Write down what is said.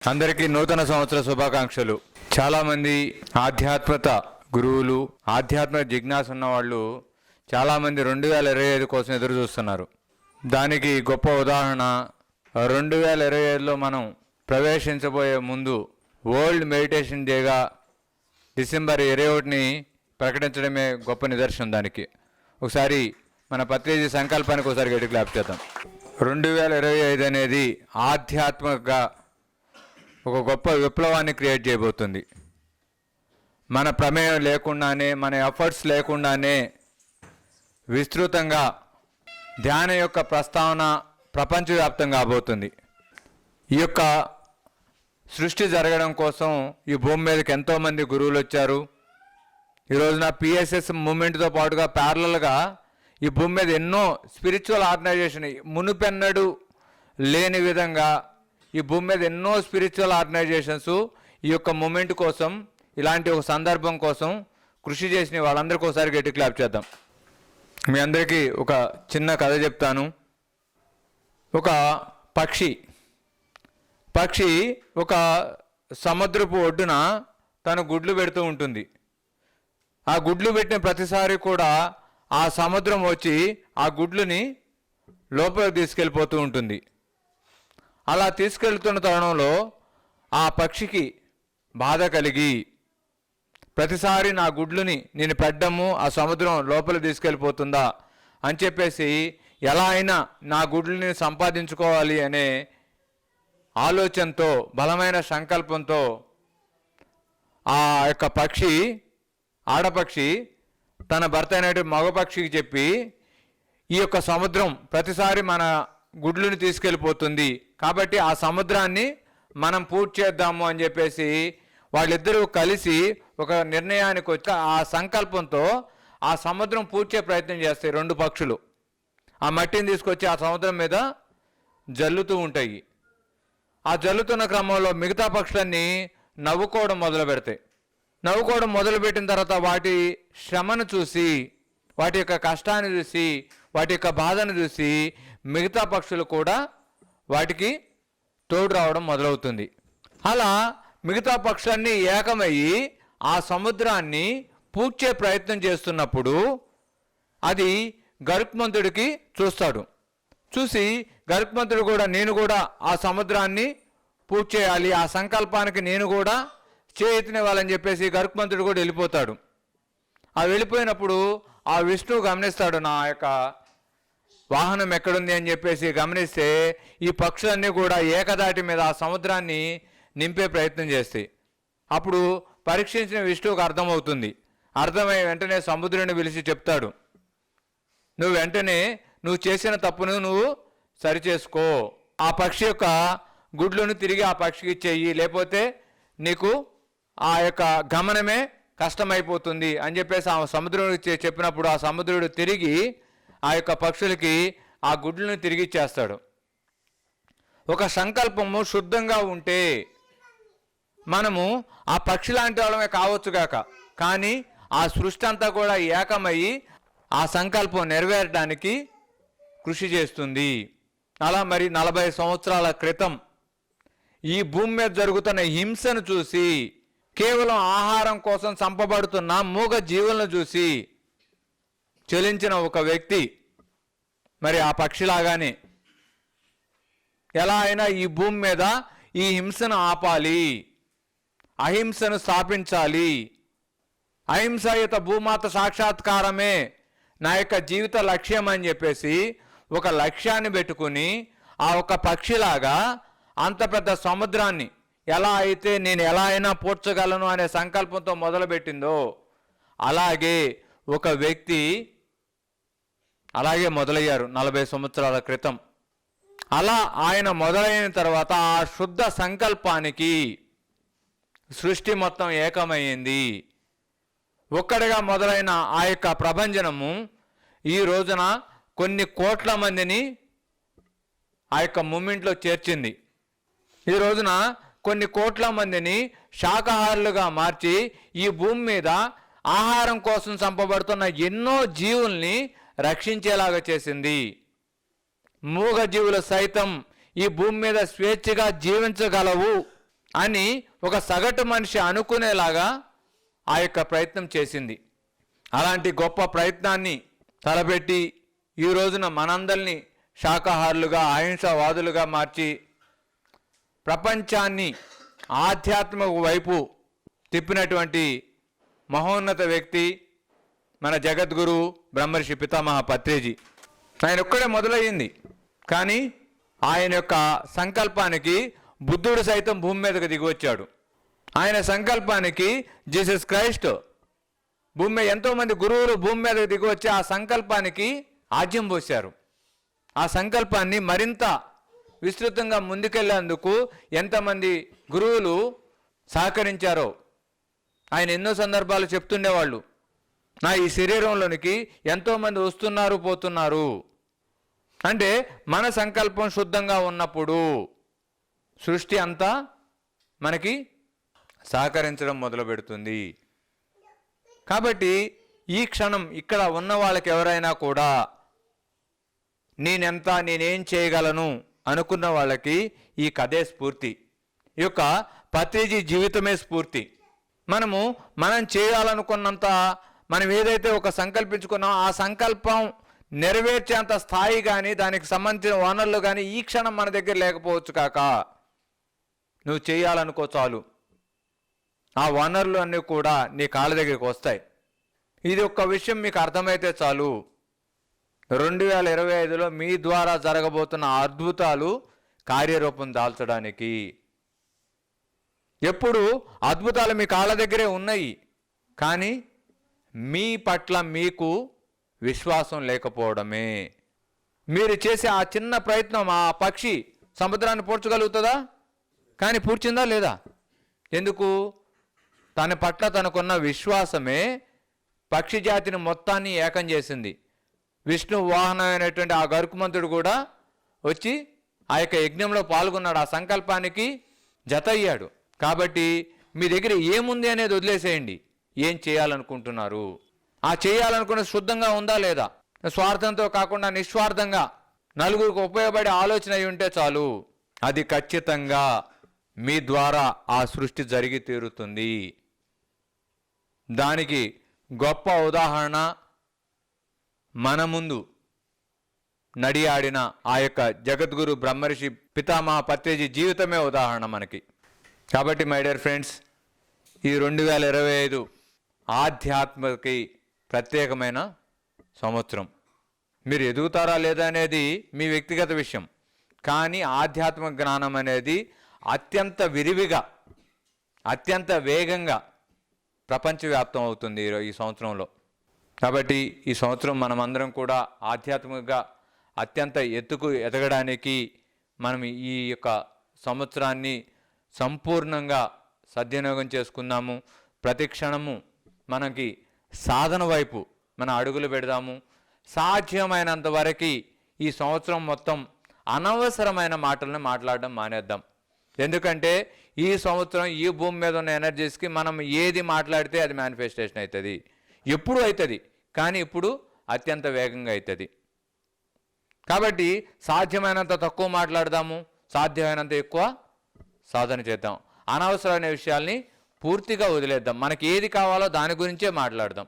అందరికీ నూతన సంవత్సర శుభాకాంక్షలు. చాలామంది ఆధ్యాత్మిక గురువులు, ఆధ్యాత్మిక జిజ్ఞాస ఉన్న వాళ్ళు చాలామంది 2025 కోసం ఎదురు చూస్తున్నారు. దానికి గొప్ప ఉదాహరణ 2025లో మనం ప్రవేశించబోయే ముందు వరల్డ్ మెడిటేషన్ డేగా డిసెంబర్ 21ని ప్రకటించడమే గొప్ప నిదర్శనం. దానికి ఒకసారి మన పత్రిజీ సంకల్పానికి ఒకసారి గట్టి క్లాప్ చేద్దాం. 2025 అనేది ఆధ్యాత్మికంగా ఒక గొప్ప విప్లవాన్ని క్రియేట్ చేయబోతుంది. మన ప్రమేయం లేకుండానే, మన ఎఫర్ట్స్ లేకుండానే విస్తృతంగా ధ్యానం యొక్క ప్రస్తావన ప్రపంచవ్యాప్తంగా కాబోతుంది. ఈ యొక్క సృష్టి జరగడం కోసం ఈ భూమి మీదకి ఎంతోమంది గురువులు వచ్చారు. ఈ రోజున పిఎస్ఎస్ మూమెంట్తో పాటుగా ప్యారలల్గా ఈ భూమి మీద ఎన్నో స్పిరిచువల్ ఆర్గనైజేషన్ మునుపెన్నడు లేని విధంగా ఈ భూమి మీద ఎన్నో స్పిరిచువల్ ఆర్గనైజేషన్స్ ఈ యొక్క మూమెంట్ కోసం, ఇలాంటి ఒక సందర్భం కోసం కృషి చేసిన వాళ్ళందరికీ ఒకసారి గట్టి క్లాప్ చేద్దాం. మీ అందరికీ ఒక చిన్న కథ చెప్తాను. ఒక పక్షి ఒక సముద్రపు ఒడ్డున తను గుడ్లు పెడుతూ ఉంటుంది. ఆ గుడ్లు పెట్టిన ప్రతిసారి కూడా ఆ సముద్రం వచ్చి ఆ గుడ్లని లోపలికి తీసుకెళ్ళిపోతూ ఉంటుంది. అలా తీసుకెళ్తున్న తరుణంలో ఆ పక్షికి బాధ కలిగి, ప్రతిసారి నా గుడ్లని నేను పెట్టడము ఆ సముద్రం లోపలికి తీసుకెళ్ళిపోతుందా అని చెప్పేసి ఎలా అయినా నా గుడ్లని సంపాదించుకోవాలి అనే ఆలోచనతో, బలమైన సంకల్పంతో ఆ యొక్క ఆడపక్షి తన భర్త అయినటువంటి మగపక్షికి చెప్పి, ఈ యొక్క సముద్రం ప్రతిసారి మన గుడ్లను తీసుకెళ్ళిపోతుంది కాబట్టి ఆ సముద్రాన్ని మనం పూర్తి చేద్దాము అని చెప్పేసి వాళ్ళిద్దరూ కలిసి ఒక నిర్ణయానికి వచ్చి ఆ సంకల్పంతో ఆ సముద్రం పూడ్చే ప్రయత్నం చేస్తాయి. రెండు పక్షులు ఆ మట్టిని తీసుకొచ్చి ఆ సముద్రం మీద జల్లుతూ ఉంటాయి. ఆ జల్లుతున్న క్రమంలో మిగతా పక్షులన్నీ నవ్వుకోవడం మొదలు పెడతాయి. నవ్వుకోవడం మొదలుపెట్టిన తర్వాత వాటి శ్రమను చూసి, వాటి యొక్క కష్టాన్ని చూసి, వాటి యొక్క బాధను చూసి మిగతా పక్షులు కూడా వాటికి తోడు రావడం మొదలవుతుంది. అలా మిగతా పక్షులన్నీ ఏకమయ్యి ఆ సముద్రాన్ని పూడ్చే ప్రయత్నం చేస్తున్నప్పుడు అది గరుత్మంతుడికి చూస్తాడు. చూసి గరుత్మంతుడు కూడా, నేను కూడా ఆ సముద్రాన్ని పూడ్చేయాలి, ఆ సంకల్పానికి నేను కూడా చేతినివ్వాలని చెప్పేసి గరుత్మంతుడు కూడా వెళ్ళిపోతాడు. ఆ వెళ్ళిపోయినప్పుడు ఆ విష్ణువు గమనిస్తాడు, నా యొక్క వాహనం ఎక్కడుంది అని చెప్పేసి గమనిస్తే ఈ పక్షులన్నీ కూడా ఏకదాటి మీద ఆ సముద్రాన్ని నింపే ప్రయత్నం చేస్తాయి. అప్పుడు పరీక్షించిన విష్ణువుకు అర్థమవుతుంది. అర్థమై వెంటనే సముద్రుని పిలిచి చెప్తాడు, నువ్వు వెంటనే నువ్వు చేసిన తప్పును నువ్వు సరిచేసుకో, ఆ పక్షి యొక్క గుడ్లను తిరిగి ఆ పక్షికి ఇచ్చేయి, లేకపోతే నీకు ఆ యొక్క గమనమే కష్టమైపోతుంది అని చెప్పేసి ఆ సముద్రుడికి చెప్పినప్పుడు ఆ సముద్రుడు తిరిగి ఆ యొక్క పక్షులకి ఆ గుడ్లను తిరిగి ఇచ్చేస్తాడు. ఒక సంకల్పము శుద్ధంగా ఉంటే మనము ఆ పక్షి లాంటి వాళ్ళమే కావచ్చుగాక, కానీ ఆ సృష్టి అంతా కూడా ఏకమయ్యి ఆ సంకల్పం నెరవేరడానికి కృషి చేస్తుంది. అలా మరి 40 సంవత్సరాల క్రితం ఈ భూమి మీద జరుగుతున్న హింసను చూసి, కేవలం ఆహారం కోసం చంపబడుతున్న మూగ జీవులను చూసి చలించిన ఒక వ్యక్తి, మరి ఆ పక్షిలాగానే ఎలా అయినా ఈ భూమి మీద ఈ హింసను ఆపాలి, అహింసను స్థాపించాలి, అహింసాయుత భూమాత సాక్షాత్కారమే నా యొక్క జీవిత లక్ష్యం అని చెప్పేసి ఒక లక్ష్యాన్ని పెట్టుకుని ఆ ఒక పక్షిలాగా అంత పెద్ద సముద్రాన్ని నేను ఎలా అయినా పూడ్చగలను అనే సంకల్పంతో మొదలుపెట్టిందో, అలాగే ఒక వ్యక్తి అలాగే మొదలయ్యారు 40 సంవత్సరాల క్రితం. అలా ఆయన మొదలైన తర్వాత ఆ శుద్ధ సంకల్పానికి సృష్టి మొత్తం ఏకమైంది. ఒక్కడిగా మొదలైన ఆ యొక్క ప్రభంజనము ఈ రోజున కొన్ని కోట్ల మందిని ఆ యొక్క మూమెంట్లో చేర్చింది. ఈ రోజున కొన్ని కోట్ల మందిని శాకాహారులుగా మార్చి ఈ భూమి మీద ఆహారం కోసం చంపబడుతున్న ఎన్నో జీవుల్ని రక్షించేలాగా చేసింది. మూగ జీవులు సైతం ఈ భూమి మీద స్వేచ్ఛగా జీవించగలవు అని ఒక సగటు మనిషి అనుకునేలాగా ఆ యొక్క ప్రయత్నం చేసింది. అలాంటి గొప్ప ప్రయత్నాన్ని తలపెట్టి ఈ రోజున మనందరినీ శాకాహారులుగా అహింసావాదులుగా మార్చి ప్రపంచాన్ని ఆధ్యాత్మిక వైపు తిప్పినటువంటి మహోన్నత వ్యక్తి మన జగద్గురు బ్రహ్మర్షి పితామహ పత్రిజీ. ఆయన ఒక్కడే మొదలయ్యింది, కానీ ఆయన యొక్క సంకల్పానికి బుద్ధుడు సైతం భూమి మీదకి దిగివచ్చాడు. ఆయన సంకల్పానికి జీసస్ క్రైస్ట్ భూమి మీద ఎంతోమంది గురువులు భూమి మీదకి దిగివచ్చి ఆ సంకల్పానికి ఆజ్యం పోశారు. ఆ సంకల్పాన్ని మరింత విస్తృతంగా ముందుకెళ్లేందుకు ఎంతమంది గురువులు సహకరించారో ఆయన ఎన్నో సందర్భాలు చెప్తుండేవాళ్ళు. నా ఈ శరీరంలోనికి ఎంతోమంది వస్తున్నారు పోతున్నారు అంటే మన సంకల్పం శుద్ధంగా ఉన్నప్పుడు సృష్టి అంతా మనకి సహకరించడం మొదలు పెడుతుంది. కాబట్టి ఈ క్షణం ఇక్కడ ఉన్న వాళ్ళకి ఎవరైనా కూడా నేనేం చేయగలను అనుకున్న వాళ్ళకి ఈ కథే స్ఫూర్తి. ఈ యొక్క పత్రిజీ జీవితమే స్ఫూర్తి. మనం చేయాలనుకున్నంత మనం ఏదైతే ఒక సంకల్పించుకున్నామో ఆ సంకల్పం నెరవేర్చేంత స్థాయి కానీ దానికి సంబంధించిన వనరులు కానీ ఈ క్షణం మన దగ్గర లేకపోవచ్చు కాక నువ్వు చేయాలనుకో చాలు, ఆ వనరులు అన్నీ కూడా నీ కాళ్ళ దగ్గరికి వస్తాయి. ఇది ఒక్క విషయం మీకు అర్థమైతే చాలు, 2025లో మీ ద్వారా జరగబోతున్న అద్భుతాలు కార్యరూపం దాల్చడానికి. ఎప్పుడు అద్భుతాలు మీ కాళ్ళ దగ్గరే ఉన్నాయి, కానీ మీ పట్ల మీకు విశ్వాసం లేకపోవడమే. మీరు చేసే ఆ చిన్న ప్రయత్నం, ఆ పక్షి సముద్రాన్ని పూడ్చగలుగుతుందా? కానీ పూడ్చిందా లేదా? ఎందుకు? తన పట్ల తనకున్న విశ్వాసమే పక్షి జాతిని మొత్తాన్ని ఏకం చేసింది. విష్ణు వాహనమైనటువంటి ఆ గరుకుమంతుడు కూడా వచ్చి ఆ యొక్క యజ్ఞంలో పాల్గొన్నాడు, ఆ సంకల్పానికి జత అయ్యాడు. కాబట్టి మీ దగ్గర ఏముంది అనేది వదిలేసేయండి. ఏం చేయాలనుకుంటున్నారు? ఆ చేయాలనుకున్న శుద్ధంగా ఉందా లేదా? స్వార్థంతో కాకుండా నిస్వార్థంగా నలుగురికి ఉపయోగపడే ఆలోచన అయి ఉంటే చాలు, అది ఖచ్చితంగా మీ ద్వారా ఆ సృష్టి జరిగి తీరుతుంది. దానికి గొప్ప ఉదాహరణ మన ముందు నడియాడిన ఆ యొక్క జగద్గురు బ్రహ్మర్షి పితామహ పత్రిజీ జీవితమే ఉదాహరణ మనకి. కాబట్టి మై డియర్ ఫ్రెండ్స్, ఈ 2025 ఆధ్యాత్మికకి ప్రత్యేకమైన సంవత్సరం. మీరు ఎదుగుతారా లేదా అనేది మీ వ్యక్తిగత విషయం, కానీ ఆధ్యాత్మిక జ్ఞానం అనేది అత్యంత విరివిగా అత్యంత వేగంగా ప్రపంచవ్యాప్తం అవుతుంది ఈ సంవత్సరంలో. కాబట్టి ఈ సంవత్సరం మనమందరం కూడా ఆధ్యాత్మికంగా అత్యంత ఎత్తుకు ఎదగడానికి మనం ఈ యొక్క సంవత్సరాన్ని సంపూర్ణంగా సద్వినియోగం చేసుకుందాము. ప్రతి క్షణము మనకి సాధన వైపు మన అడుగులు పెడదాము. సాధ్యమైనంత వరకు ఈ సంవత్సరం మొత్తం అనవసరమైన మాటలను మాట్లాడడం మానేద్దాం. ఎందుకంటే ఈ సంవత్సరం ఈ భూమి మీద ఉన్న ఎనర్జీస్కి మనం ఏది మాట్లాడితే అది మేనిఫెస్టేషన్ అవుతుంది. ఎప్పుడు అవుతుంది, కానీ ఇప్పుడు అత్యంత వేగంగా అవుతుంది. కాబట్టి సాధ్యమైనంత తక్కువ మాట్లాడదాము, సాధ్యమైనంత ఎక్కువ సాధన చేద్దాం. అనవసరమైన విషయాల్ని పూర్తిగా వదిలేద్దాం. మనకి ఏది కావాలో దాని గురించే మాట్లాడదాం.